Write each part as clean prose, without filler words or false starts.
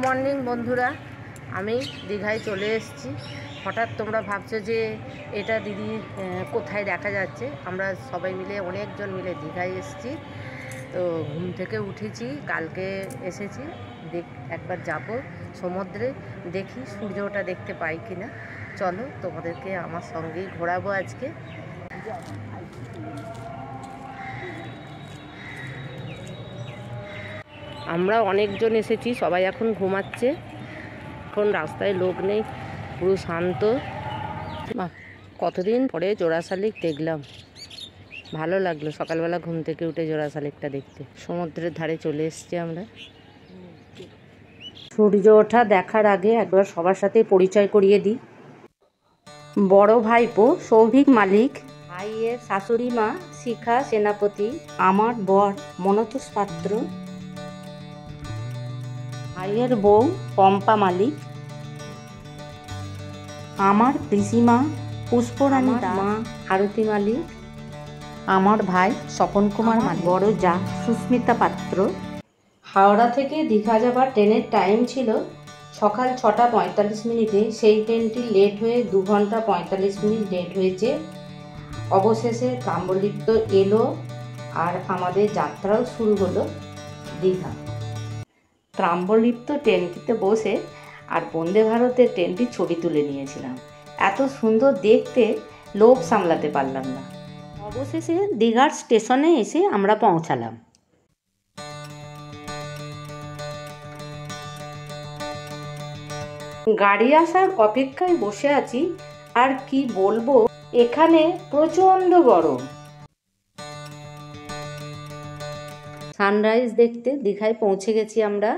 Morning বন্ধুরা, আমি দীঘায় চলে এসেছি। হঠাৎ তোমরা ভাবছো যে এটা দিদি কোথায় দেখা যাচ্ছে। আমরা সবাই মিলে অনেকজন মিলে দীঘায় এসেছি। তো ঘুম থেকে উঠেছি, কালকে এসেছি। একবার যাব সমুদ্রে, দেখি সূর্যটা দেখতে পাই কিনা। চলো তোমাদেরকে আমার সঙ্গেই ঘোরাবো আজকে। আমরা অনেকজন এসেছি, সবাই এখন ঘুমাচ্ছে। এখন রাস্তায় লোক নেই, পুরো শান্ত। কতদিন পরে জোড়া শালিক দেখলাম, ভালো লাগলো সকালবেলা ঘুম থেকে উঠে জোড়া শালিকটা দেখতে। সমুদ্রের ধারে চলে এসেছি আমরা। সূর্য ওঠা দেখার আগে একবার সবার সাথে পরিচয় করিয়ে দিই। বড় ভাইপো সৌভিক মালিক, ভাইয়ের শাশুড়ি মা শিখা সেনাপতি, আমার বর মনতোষ পাত্র, ভাইয়ের বউ পম্পা মালিক, আমার পিসিমা পুষ্পরানী, মা আরতি মালিক, আমার ভাই স্বপন কুমার মালিক, বড় যা সুস্মিতা পাত্র। হাওড়া থেকে দীঘা যাবার ট্রেনের টাইম ছিল সকাল 6টা 45 মিনিটে। সেই ট্রেনটি লেট হয়ে 2 ঘন্টা 45 মিনিট লেট হয়েছে। অবশেষে তাম্রলিপ্ত এলো আর আমাদের যাত্রাও শুরু হলো দীঘা। তাম্রলিপ্ত ট্রেনটিতে বসে আর বন্দে ভারতের ট্রেনটির ছবি তুলে নিয়েছিলাম। এত সুন্দর দেখতে, লোভ সামলাতে পারলাম না। অবশেষে দীঘার স্টেশনে এসে আমরা পৌঁছালাম। গাড়ি আসার অপেক্ষায় বসে আছি। আর কি বলবো, এখানে প্রচন্ড গরম। সানরাইজ দেখতে দীঘায় পৌঁছে গেছি আমরা।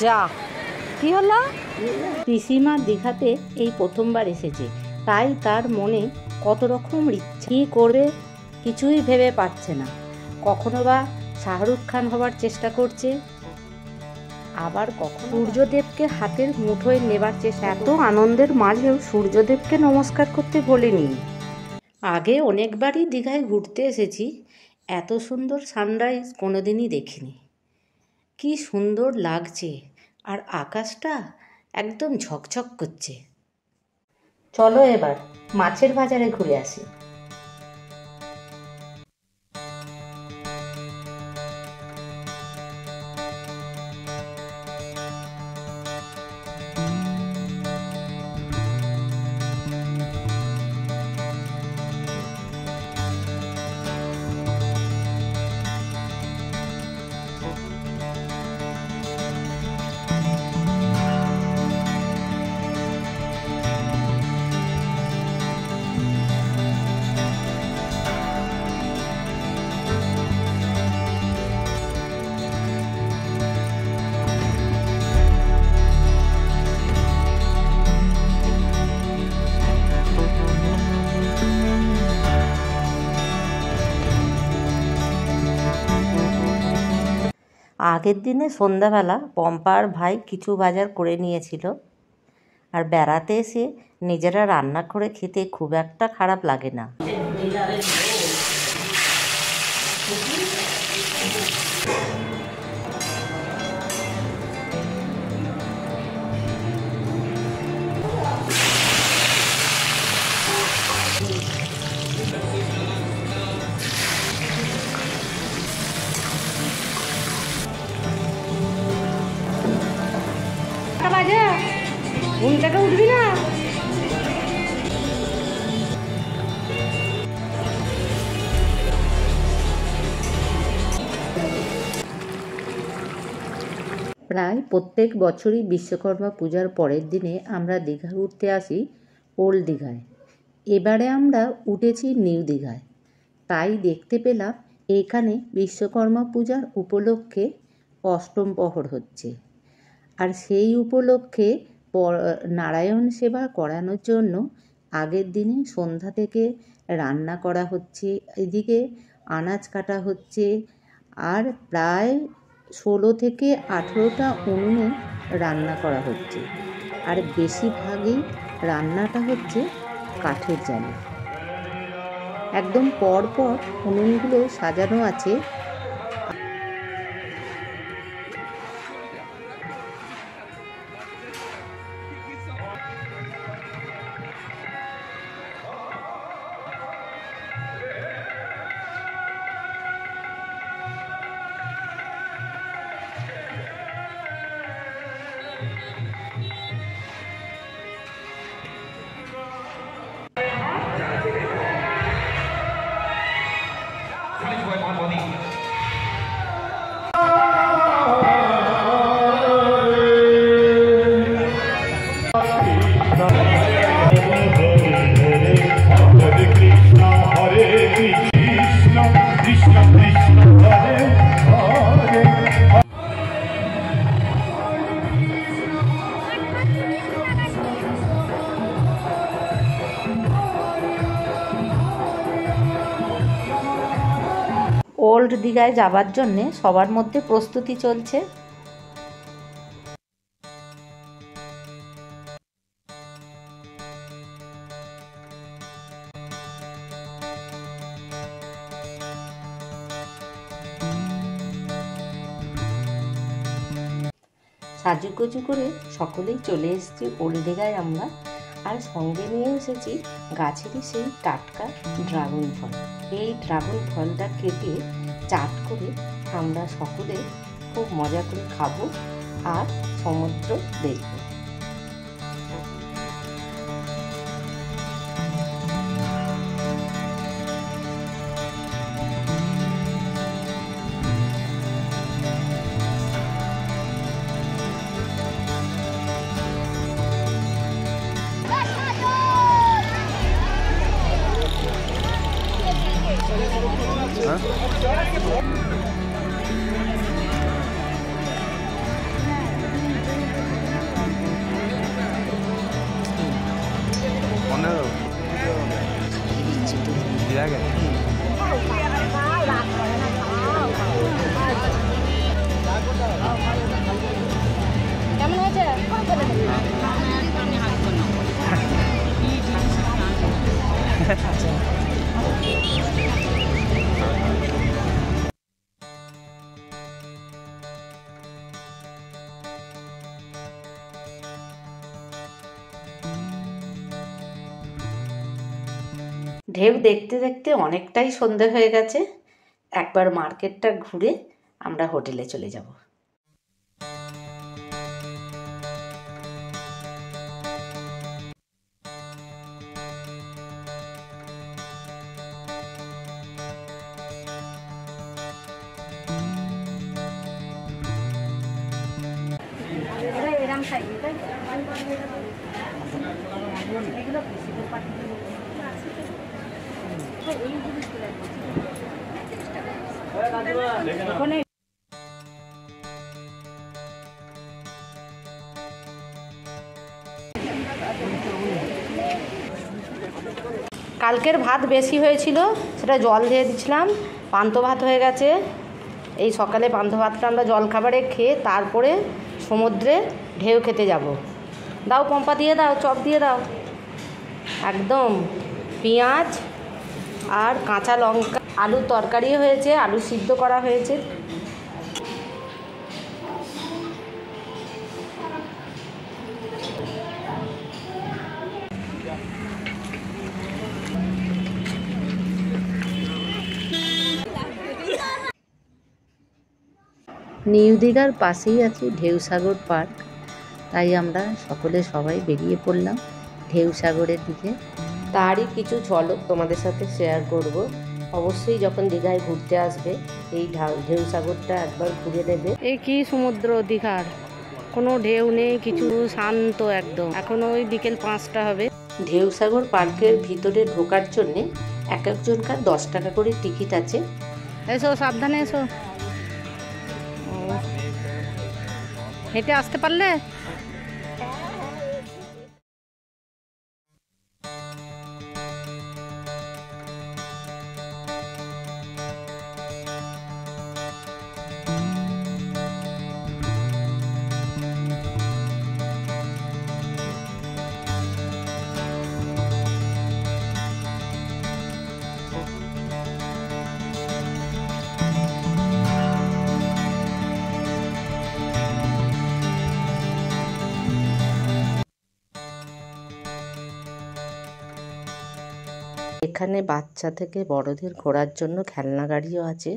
যা কি হলো, পিসিমা দীঘাতে এই প্রথমবার এসেছে, তাই তার মনে কত রকম ইচ্ছে। কী করবে কিছুই ভেবে পাচ্ছে না। কখনো বা শাহরুখ খান হবার চেষ্টা করছে, আবার কখনো সূর্যদেবকে হাতের মুঠোয় নেবার চেষ্টা। এত আনন্দের মাঝেও সূর্যদেবকে নমস্কার করতে ভুলিনি। আগে অনেকবারই দীঘায় ঘুরতে এসেছি, এত সুন্দর সানরাইজ কোনোদিনই দেখিনি। কি সুন্দর লাগছে, আর আকাশটা একদম ঝকঝক করছে। চলো এবার মাছের বাজারে ঘুরে আসি। আগের দিনে সন্ধ্যাবেলা পম্পার ভাই কিছু বাজার করে নিয়েছিল, আর বেড়াতে এসে নিজেরা রান্না করে খেতে খুব একটা খারাপ লাগে না। ঘুম থেকে উঠবি না? প্রায় প্রত্যেক বছরই বিশ্বকর্মা পূজার পরের দিনে আমরা দীঘা ঘুরতে আসি ওল্ড দীঘায়। এবারে আমরা উঠেছি নিউ দীঘায়, তাই দেখতে পেলাম এখানে বিশ্বকর্মা পূজার উপলক্ষে অষ্টম প্রহর হচ্ছে। আর সেই উপলক্ষে নারায়ণ সেবা করানোর জন্য আগের দিনে সন্ধ্যা থেকে রান্না করা হচ্ছে, এদিকে আনাজ কাটা হচ্ছে, আর প্রায় 16 থেকে 18টা উনুনে রান্না করা হচ্ছে। আর বেশিরভাগই রান্নাটা হচ্ছে কাঠের জালে। একদম পরপর উনুনগুলো সাজানো আছে। ওল্ড দীঘায় যাবার জন্যে সবার মধ্যে প্রস্তুতি চলছে। সাজুগুজু করে সকলেই চলে এসেছি ওল্ড দীঘায় আমরা। আর সঙ্গে নিয়ে এসেছি গাছেরই সেই টাটকা ড্রাগন ফল। এই ড্রাগন ফলটা কেটে চাট করে আমরা সকলে খুব মজা করে খাবো আর সমুদ্র দেখব। কেমন হয়েছে? ঢেউ দেখতে দেখতে অনেকটাই সন্ধে হয়ে গেছে। একবার মার্কেটটা ঘুরে আমরা হোটেলে চলে যাব। কালকের ভাত বেশি হয়েছিল, সেটা জল দিয়ে দিয়েছিলাম, পান্তা ভাত হয়ে গেছে। এই সকালে পান্তা ভাতটা আমরা জলখাবারে খেয়ে তারপরে সমুদ্রে ঢেউ খেতে যাব। দাও পম্পা দিয়ে দাও, চপ দিয়ে দাও। একদম পেঁয়াজ আর কাঁচা লঙ্কা, আলুর তরকারি হয়েছে, আলু সিদ্ধ করা হয়েছে। নিউ দীঘার পাশেই আছে ঢেউসাগর পার্ক, তাই আমরা সবাই বেরিয়ে পড়লাম ঢেউসাগরের দিকে। তারই কিছু ঝলক তোমাদের সাথে শেয়ার করব। অবশ্যই যখন দীঘায় ঘুরতে আসবে এই ঢেউসাগরটা একবার ঘুরে নেবে। এই কি সমুদ্র দীঘার, কোনো ঢেউ নেই, কিছু শান্ত একদম। এখন ওই বিকেল 5টা হবে। ঢেউসাগর পার্কের ভিতরে ঢোকার জন্যে এক একজনকার 10 টাকা করে টিকিট আছে। এসো, সাবধানে এসো। হেঁটে আসতে পারলে? এখানে বাচ্চা থেকে বড়দের ঘোরার জন্য খেলনা গাড়িও আছে।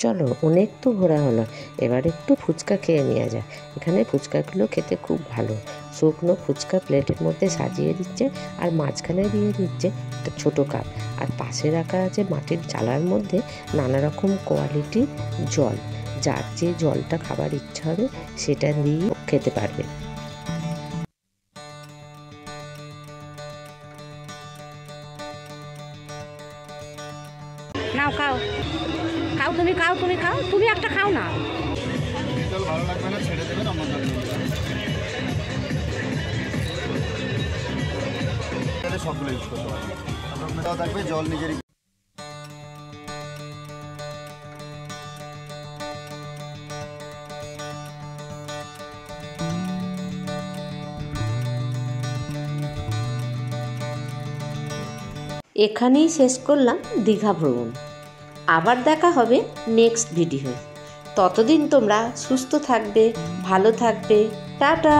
চলো, অনেক তো ঘোরা হলো, এবার একটু ফুচকা খেয়ে নেওয়া যায়। এখানে ফুচকাগুলো খেতে খুব ভালো। শুকনো ফুচকা প্লেটের মধ্যে সাজিয়ে দিচ্ছে, আর মাঝখানে দিয়ে দিচ্ছে একটা ছোটো কাপ, আর পাশে রাখা আছে মাটির চালার মধ্যে নানা রকম কোয়ালিটির জল। যার যে জলটা খাবার ইচ্ছা হবে সেটা দিয়ে খেতে পারবে। নাও খাও, খাও তুমি, খাও তুমি, খাও তুমি, একটা খাও না। ভালো লাগবে না, ছেড়ে দেবেন, আমরা সবগুলো ইউজ করতে পারবো। আপনার থাকবে জল নিজেরই। এখানেই শেষ করলাম দীঘা ভ্রমণ। আবার দেখা হবে নেক্সট ভিডিওয়। ততদিন তোমরা সুস্থ থাকবে, ভালো থাকবে। টাটা।